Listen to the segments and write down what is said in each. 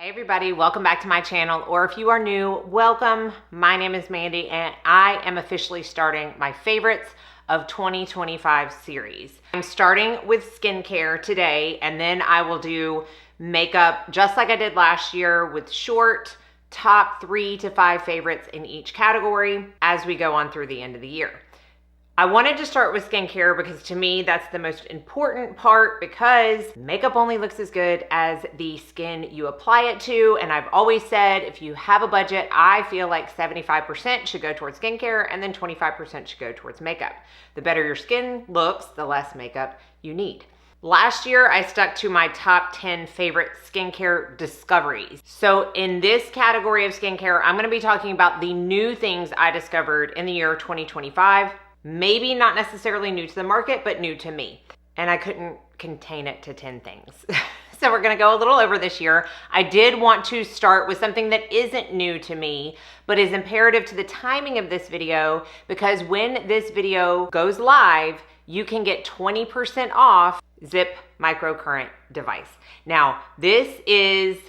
Hey everybody, welcome back to my channel, or if you are new, welcome. My name is Mandy and I am officially starting my favorites of 2025 series. I'm starting with skincare today, and then I will do makeup just like I did last year with short top 3 to 5 favorites in each category as we go on through the end of the year. I wanted to start with skincare because to me that's the most important part, because makeup only looks as good as the skin you apply it to. And I've always said if you have a budget, I feel like 75% should go towards skincare and then 25% should go towards makeup. The better your skin looks, the less makeup you need. Last year, I stuck to my top 10 favorite skincare discoveries. So in this category of skincare, I'm gonna be talking about the new things I discovered in the year 2025. Maybe not necessarily new to the market, but new to me. And I couldn't contain it to 10 things. So we're gonna go a little over this year. I did want to start with something that isn't new to me, but is imperative to the timing of this video, because when this video goes live, you can get 20% off Ziip microcurrent device. Now, this is,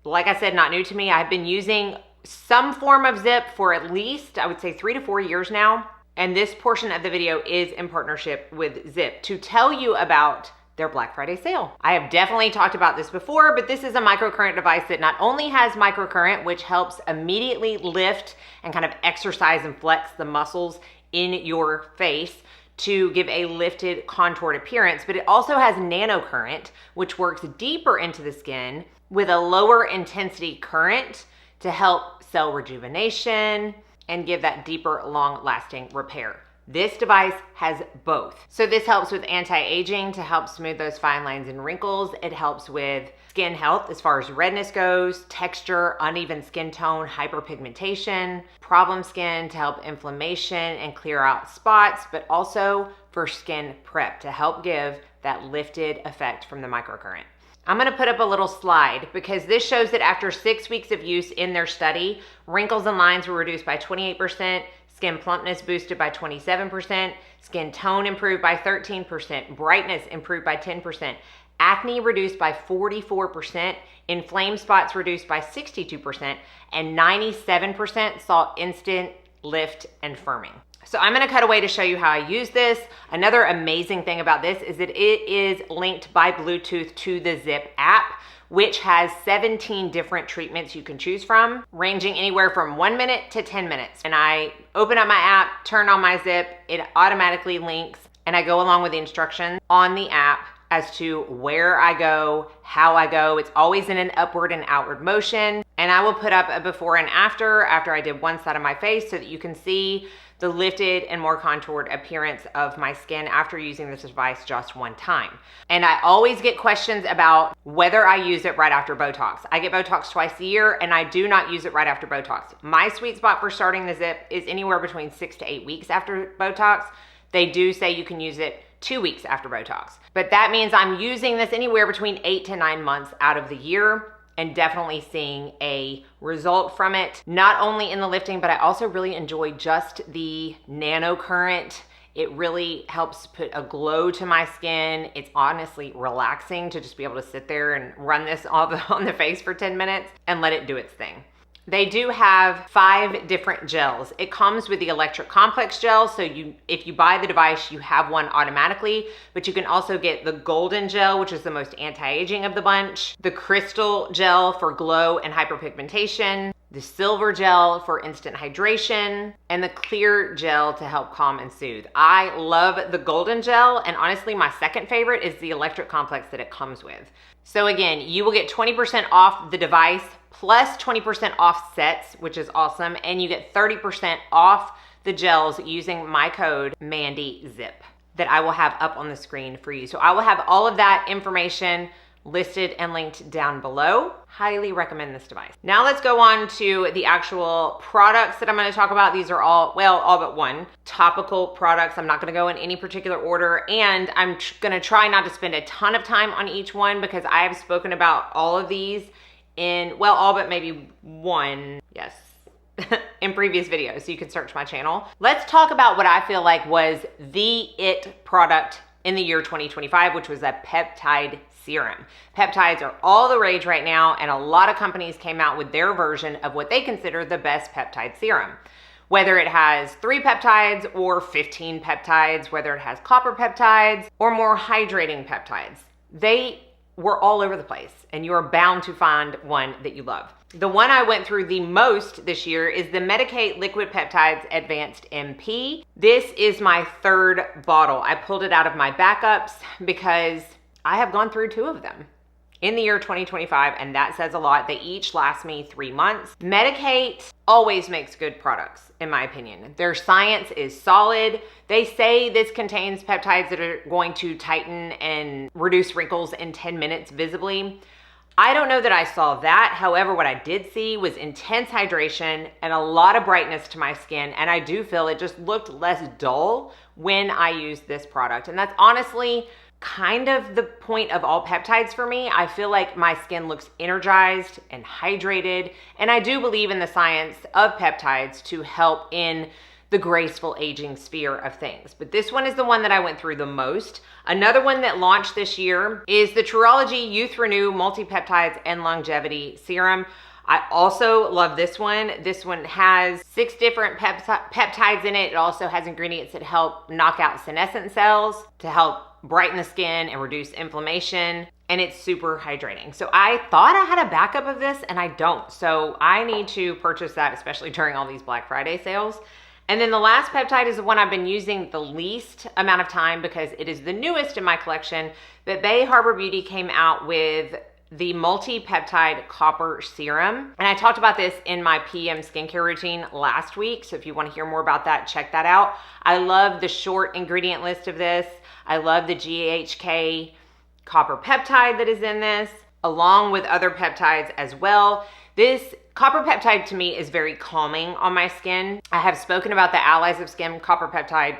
like I said, not new to me. I've been using some form of Ziip for at least, I would say 3 to 4 years now. And this portion of the video is in partnership with Ziip to tell you about their Black Friday sale. I have definitely talked about this before, but this is a microcurrent device that not only has microcurrent, which helps immediately lift and kind of exercise and flex the muscles in your face to give a lifted, contoured appearance, but it also has nanocurrent, which works deeper into the skin with a lower intensity current to help cell rejuvenation and give that deeper, long-lasting repair. This device has both. So this helps with anti-aging to help smooth those fine lines and wrinkles. It helps with skin health as far as redness goes, texture, uneven skin tone, hyperpigmentation, problem skin to help inflammation and clear out spots, but also for skin prep to help give that lifted effect from the microcurrent. I'm gonna put up a little slide because this shows that after 6 weeks of use in their study, wrinkles and lines were reduced by 28%, skin plumpness boosted by 27%, skin tone improved by 13%, brightness improved by 10%, acne reduced by 44%, inflamed spots reduced by 62%, and 97% saw instant lift and firming. So I'm gonna cut away to show you how I use this. Another amazing thing about this is that it is linked by Bluetooth to the Ziip app, which has 17 different treatments you can choose from, ranging anywhere from 1 minute to 10 minutes. And I open up my app, turn on my Ziip, it automatically links, and I go along with the instructions on the app as to where I go, how I go. It's always in an upward and outward motion. And I will put up a before and after I did one side of my face so that you can see the lifted and more contoured appearance of my skin after using this device just one time. And I always get questions about whether I use it right after Botox. I get Botox twice a year and I do not use it right after Botox. My sweet spot for starting the Ziip is anywhere between 6 to 8 weeks after Botox. They do say you can use it 2 weeks after Botox, but that means I'm using this anywhere between 8 to 9 months out of the year, and definitely seeing a result from it, not only in the lifting, but I also really enjoy just the nano current. It really helps put a glow to my skin. It's honestly relaxing to just be able to sit there and run this on the face for 10 minutes and let it do its thing. They do have 5 different gels. It comes with the electric complex gel, so if you buy the device, you have one automatically, but you can also get the golden gel, which is the most anti-aging of the bunch, the crystal gel for glow and hyperpigmentation, the silver gel for instant hydration, and the clear gel to help calm and soothe. I love the golden gel, and honestly, my second favorite is the electric complex that it comes with. So again, you will get 20% off the device plus 20% off sets, which is awesome, and you get 30% off the gels using my code MandyZiip that I will have up on the screen for you. So I will have all of that information listed and linked down below. Highly recommend this device. Now let's go on to the actual products that I'm gonna talk about. These are all but one, topical products. I'm not gonna go in any particular order, and I'm gonna try not to spend a ton of time on each one because I have spoken about all of these in, all but maybe one, yes, in previous videos, so you can search my channel. Let's talk about what I feel like was the it product in the year 2025, which was a peptide serum. Peptides are all the rage right now, and a lot of companies came out with their version of what they consider the best peptide serum. Whether it has 3 peptides or 15 peptides, whether it has copper peptides or more hydrating peptides. They were all over the place, and you are bound to find one that you love. The one I went through the most this year is the Medicate Liquid Peptides Advanced MP. This is my 3rd bottle. I pulled it out of my backups because I have gone through 2 of them in the year 2025, and that says a lot. They each last me 3 months. Medicate always makes good products, in my opinion. Their science is solid. They say this contains peptides that are going to tighten and reduce wrinkles in 10 minutes visibly. I don't know that I saw that. However, what I did see was intense hydration and a lot of brightness to my skin, and I do feel it just looked less dull when I used this product. And that's honestly kind of the point of all peptides for me. I feel like my skin looks energized and hydrated, and I do believe in the science of peptides to help in the graceful aging sphere of things. But this one is the one that I went through the most. Another one that launched this year is the Truology Youth Renew Multi-Peptides and Longevity Serum. I also love this one. This one has 6 different peptides in it. It also has ingredients that help knock out senescent cells to help brighten the skin and reduce inflammation, and it's super hydrating. So I thought I had a backup of this, and I don't. So I need to purchase that, especially during all these Black Friday sales. And then the last peptide is the one I've been using the least amount of time because it is the newest in my collection, but Bay Harbor Beauty came out with the multi-peptide copper serum. And I talked about this in my PM skincare routine last week. So if you want to hear more about that, check that out. I love the short ingredient list of this. I love the GHK copper peptide that is in this, along with other peptides as well. This copper peptide to me is very calming on my skin. I have spoken about the Allies of Skin copper peptide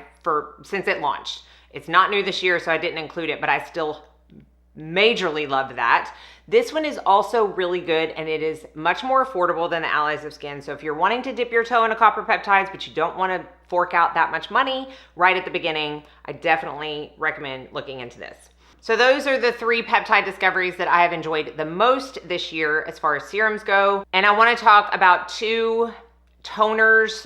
since it launched. It's not new this year, so I didn't include it, but I still majorly love that. This one is also really good, and it is much more affordable than the Allies of Skin. So if you're wanting to dip your toe into copper peptides, but you don't want to fork out that much money right at the beginning, I definitely recommend looking into this. So those are the 3 peptide discoveries that I have enjoyed the most this year as far as serums go. And I want to talk about 2 toners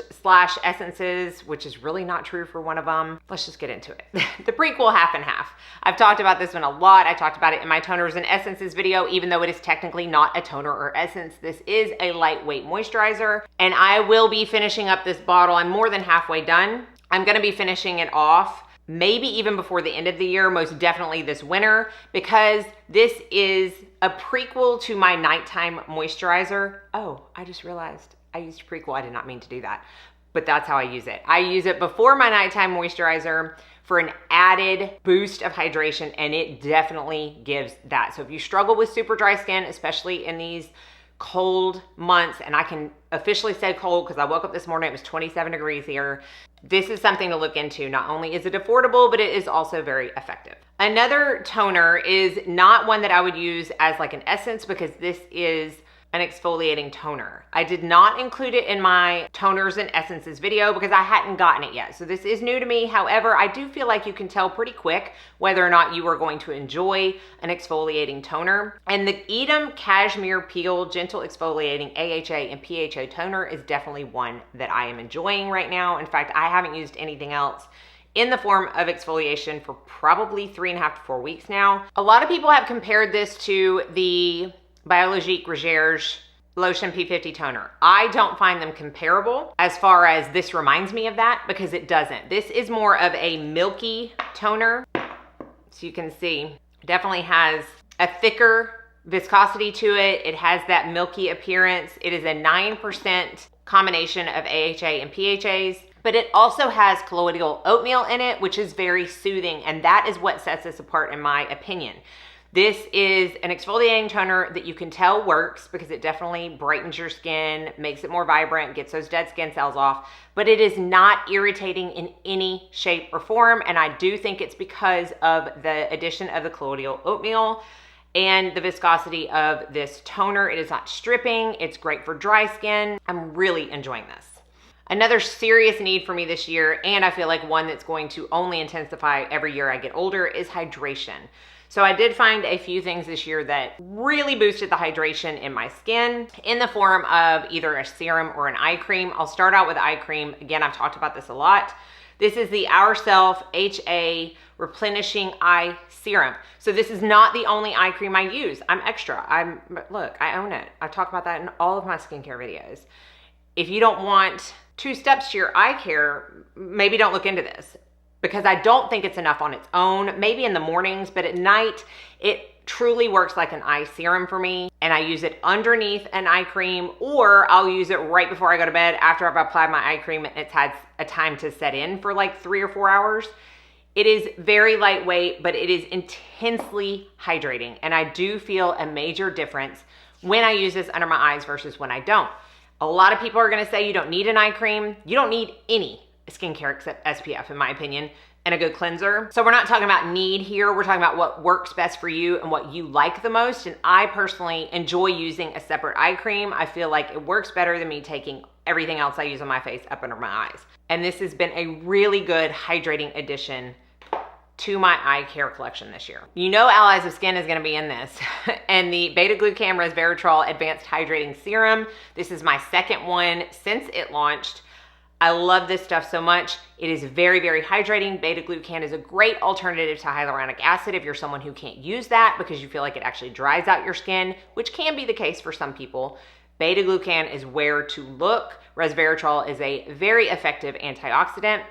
/ essences, which is really not true for one of them. Let's just get into it. The prequel half and half. I've talked about this one a lot. I talked about it in my toners and essences video, even though it is technically not a toner or essence. This is a lightweight moisturizer, and I will be finishing up this bottle. I'm more than halfway done. I'm going to be finishing it off maybe even before the end of the year, most definitely this winter, because this is a prequel to my nighttime moisturizer. Oh, I just realized I used prequel. I did not mean to do that, but that's how I use it. I use it before my nighttime moisturizer for an added boost of hydration, and it definitely gives that. So if you struggle with super dry skin, especially in these cold months, and I can officially say cold because I woke up this morning, it was 27 degrees here. This is something to look into. Not only is it affordable, but it is also very effective. Another toner is not one that I would use as like an essence because this is an exfoliating toner. I did not include it in my toners and essences video because I hadn't gotten it yet. So this is new to me. However, I do feel like you can tell pretty quick whether or not you are going to enjoy an exfoliating toner. And the Edam Cashmere Peel Gentle Exfoliating AHA and PHA Toner is definitely one that I am enjoying right now. In fact, I haven't used anything else in the form of exfoliation for probably 3.5 to 4 weeks now. A lot of people have compared this to the Biologique Recherche Lotion P50 Toner. I don't find them comparable as far as this reminds me of that because it doesn't. This is more of a milky toner. So you can see, definitely has a thicker viscosity to it. It has that milky appearance. It is a 9% combination of AHA and PHAs, but it also has colloidal oatmeal in it, which is very soothing, and that is what sets this apart in my opinion. This is an exfoliating toner that you can tell works because it definitely brightens your skin, makes it more vibrant, gets those dead skin cells off, but it is not irritating in any shape or form. And I do think it's because of the addition of the colloidal oatmeal and the viscosity of this toner. It is not stripping. It's great for dry skin. I'm really enjoying this. Another serious need for me this year, and I feel like one that's going to only intensify every year I get older, is hydration. So I did find a few things this year that really boosted the hydration in my skin in the form of either a serum or an eye cream. I'll start out with eye cream. Again, I've talked about this a lot. This is the Our Self HA Replenishing Eye Serum. So this is not the only eye cream I use. I'm extra. Look, I own it. I talk about that in all of my skincare videos. If you don't want 2 steps to your eye care, maybe don't look into this, because I don't think it's enough on its own. Maybe in the mornings, but at night, it truly works like an eye serum for me. And I use it underneath an eye cream, or I'll use it right before I go to bed after I've applied my eye cream and it's had a time to set in for like 3 or 4 hours. It is very lightweight, but it is intensely hydrating. And I do feel a major difference when I use this under my eyes versus when I don't. A lot of people are gonna say you don't need an eye cream. You don't need any skincare except SPF, in my opinion, and a good cleanser. So we're not talking about need here. We're talking about what works best for you and what you like the most. And I personally enjoy using a separate eye cream. I feel like it works better than me taking everything else I use on my face up under my eyes. And this has been a really good hydrating addition to my eye care collection this year. You know Allies of Skin is gonna be in this. And the beta-glucan resveratrol advanced hydrating serum. This is my second one since it launched. I love this stuff so much. It is very, very hydrating. Beta-glucan is a great alternative to hyaluronic acid if you're someone who can't use that because you feel like it actually dries out your skin, which can be the case for some people. Beta-glucan is where to look. Resveratrol is a very effective antioxidant.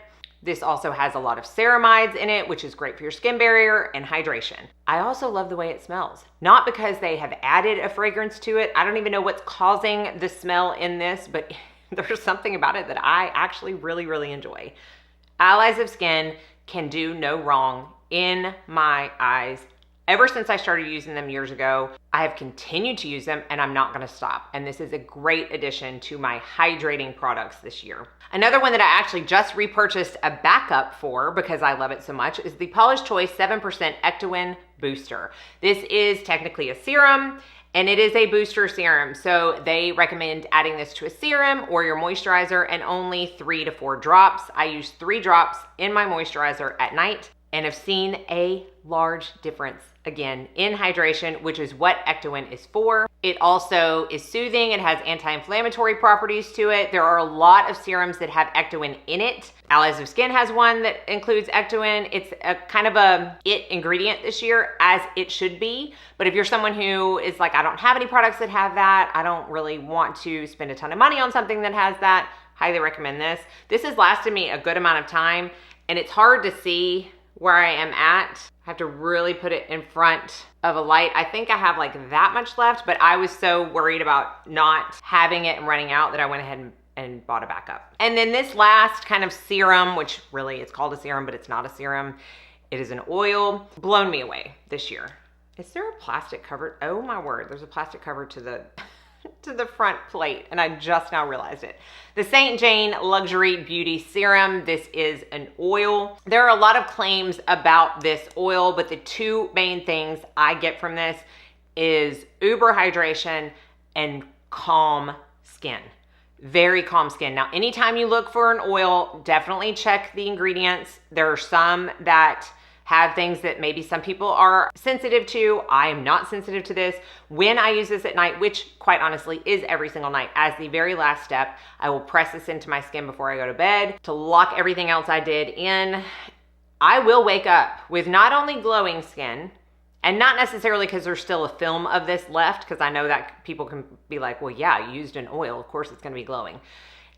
This also has a lot of ceramides in it, which is great for your skin barrier and hydration. I also love the way it smells. Not because they have added a fragrance to it. I don't even know what's causing the smell in this, but there's something about it that I actually really, really enjoy. Allies of Skin can do no wrong in my eyes. Ever since I started using them years ago, I have continued to use them and I'm not gonna stop. And this is a great addition to my hydrating products this year. Another one that I actually just repurchased a backup for because I love it so much is the Paula's Choice 7% Ectowin Booster. This is technically a serum and it is a booster serum. So they recommend adding this to a serum or your moisturizer and only 3 to 4 drops. I use 3 drops in my moisturizer at night and have seen a large difference again in hydration, which is what Ectowin is for. It also is soothing. It has anti-inflammatory properties to it. There are a lot of serums that have Ectowin in it. Allies of Skin has one that includes Ectowin. It's a kind of a it ingredient this year, as it should be. But if you're someone who is like, I don't have any products that have that, I don't really want to spend a ton of money on something that has that, highly recommend this. This has lasted me a good amount of time and it's hard to see where I am at. I have to really put it in front of a light. I think I have like that much left, but I was so worried about not having it and running out that I went ahead and bought a backup. And then this last kind of serum, which really it's called a serum, but it's not a serum. It is an oil, blown me away this year. Is there a plastic cover? Oh my word, there's a plastic cover to the to the front plate, and I just now realized it. The St. Jane Luxury Beauty Serum. This is an oil. There are a lot of claims about this oil, but the 2 main things I get from this is uber hydration and calm skin. Very calm skin. Now, anytime you look for an oil, definitely check the ingredients. There are some that have things that maybe some people are sensitive to. I am not sensitive to this. When I use this at night, which quite honestly is every single night, as the very last step, I will press this into my skin before I go to bed to lock everything else I did in. I will wake up with not only glowing skin, and not necessarily because there's still a film of this left, because I know that people can be like, well, yeah, you used an oil, of course it's gonna be glowing.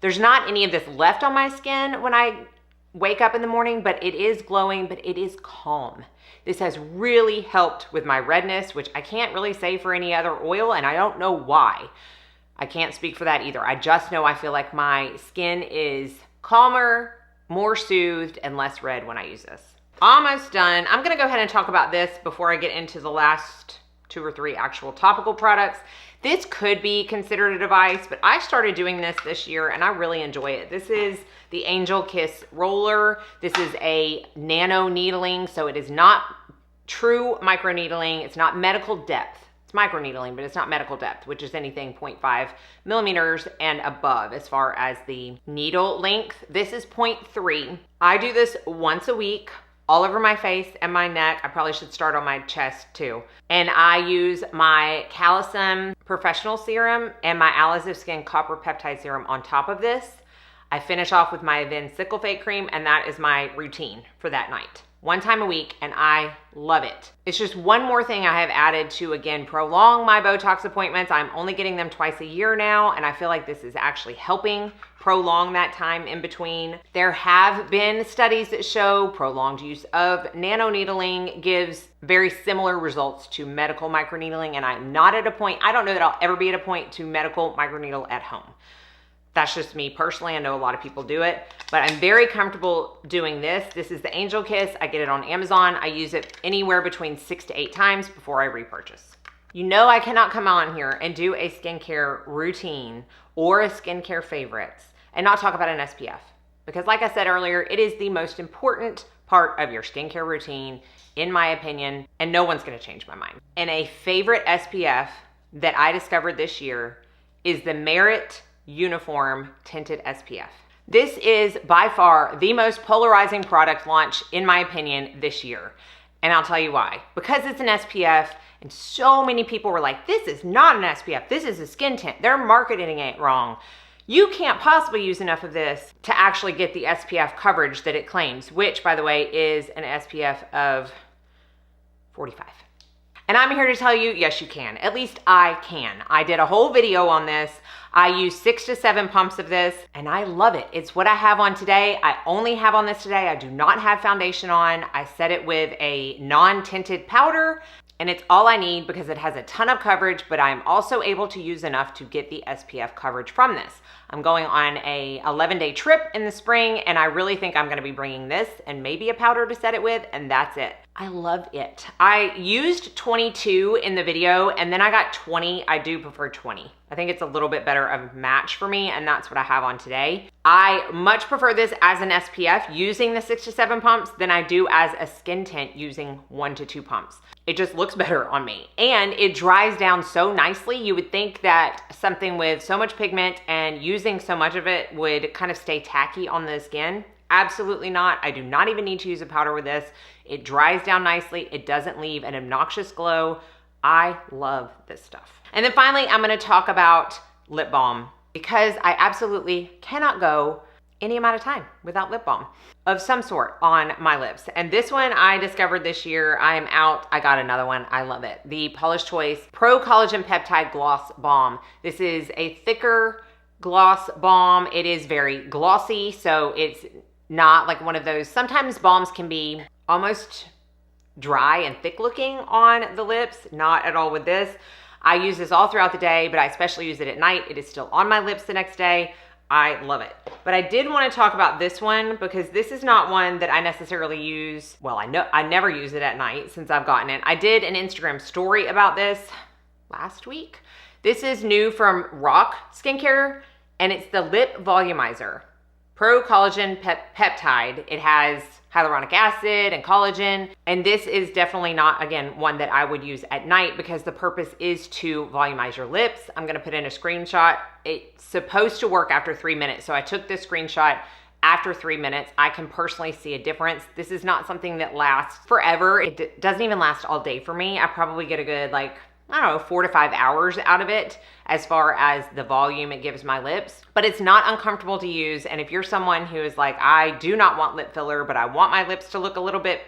There's not any of this left on my skin when I wake up in the morning, but it is glowing, but it is calm. This has really helped with my redness, which I can't really say for any other oil, and I don't know why. I can't speak for that either. I just know I feel like my skin is calmer, more soothed, and less red when I use this. Almost done. I'm gonna go ahead and talk about this before I get into the last 2 or 3 actual topical products. This could be considered a device, but I started doing this year and I really enjoy it. This is the Angel Kiss Roller. This is a nano needling, so it is not true micro needling. It's not medical depth. It's micro needling, but it's not medical depth, which is anything 0.5 millimeters and above as far as the needle length. This is 0.3. I do this once a week all over my face and my neck. I probably should start on my chest too. And I use my Calisum Professional Serum and my Alice of Skin Copper Peptide Serum on top of this. I finish off with my Avène Sickle Fake Cream, and that is my routine for that night. 1 time a week, and I love it. It's just one more thing I have added to, again, prolong my Botox appointments. I'm only getting them twice a year now, and I feel like this is actually helping prolong that time in between. There have been studies that show prolonged use of nano needling gives very similar results to medical microneedling, and I'm not at a point, I don't know that I'll ever be at a point to medical microneedle at home. That's just me personally. I know a lot of people do it, but I'm very comfortable doing this. This is the Angel Kiss. I get it on Amazon. I use it anywhere between 6 to 8 times before I repurchase. You know I cannot come on here and do a skincare routine or a skincare favorites and not talk about an SPF. Because like I said earlier, it is the most important part of your skincare routine, in my opinion, and no one's gonna change my mind. And a favorite SPF that I discovered this year is the Merit Uniform Tinted SPF. This is by far the most polarizing product launch, in my opinion, this year. And I'll tell you why. Because it's an SPF, and so many people were like, this is not an SPF, this is a skin tint. They're marketing it wrong. You can't possibly use enough of this to actually get the SPF coverage that it claims, which, by the way, is an SPF of 45. And I'm here to tell you, yes, you can. At least I can. I did a whole video on this. I use 6 to 7 pumps of this, and I love it. It's what I have on today. I only have on this today. I do not have foundation on. I set it with a non-tinted powder, and it's all I need because it has a ton of coverage, but I'm also able to use enough to get the SPF coverage from this. I'm going on a 11-day trip in the spring, and I really think I'm gonna be bringing this and maybe a powder to set it with, and that's it. I love it. I used 22 in the video, and then I got 20. I do prefer 20. I think it's a little bit better of a match for me, and that's what I have on today. I much prefer this as an SPF using the 6 to 7 pumps than I do as a skin tint using 1 to 2 pumps. It just looks better on me, and it dries down so nicely. You would think that something with so much pigment and using so much of it would kind of stay tacky on the skin. Absolutely not. I do not even need to use a powder with this. It dries down nicely. It doesn't leave an obnoxious glow. I love this stuff. And then finally, I'm gonna talk about lip balm because I absolutely cannot go any amount of time without lip balm of some sort on my lips. And this one I discovered this year. I am out. I got another one. I love it. The Paula's Choice Pro Collagen Peptide Gloss Balm. This is a thicker gloss balm. It is very glossy, so it's not like one of those. Sometimes balms can be almost dry and thick looking on the lips. Not at all with this. I use this all throughout the day, but I especially use it at night. It is still on my lips the next day. I love it. But I did want to talk about this one because this is not one that I necessarily use. Well, I know I never use it at night since I've gotten it. I did an Instagram story about this last week. This is new from Rock Skincare, and it's the Lip Volumizer. Pro Collagen Peptide. It has hyaluronic acid and collagen, and this is definitely not, again, one that I would use at night because the purpose is to volumize your lips. I'm gonna put in a screenshot. It's supposed to work after 3 minutes, so I took this screenshot after 3 minutes. I can personally see a difference. This is not something that lasts forever. It doesn't even last all day for me. I probably get a good, like, I don't know, 4 to 5 hours out of it as far as the volume it gives my lips, but it's not uncomfortable to use. And if you're someone who is like, I do not want lip filler, but I want my lips to look a little bit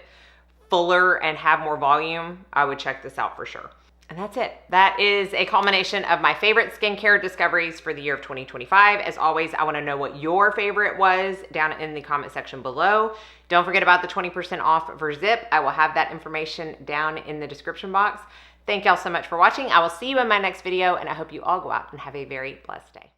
fuller and have more volume, I would check this out for sure. And that's it. That is a culmination of my favorite skincare discoveries for the year of 2025. As always, I wanna know what your favorite was down in the comment section below. Don't forget about the 20% off for Ziip. I will have that information down in the description box. Thank y'all so much for watching. I will see you in my next video, and I hope you all go out and have a very blessed day.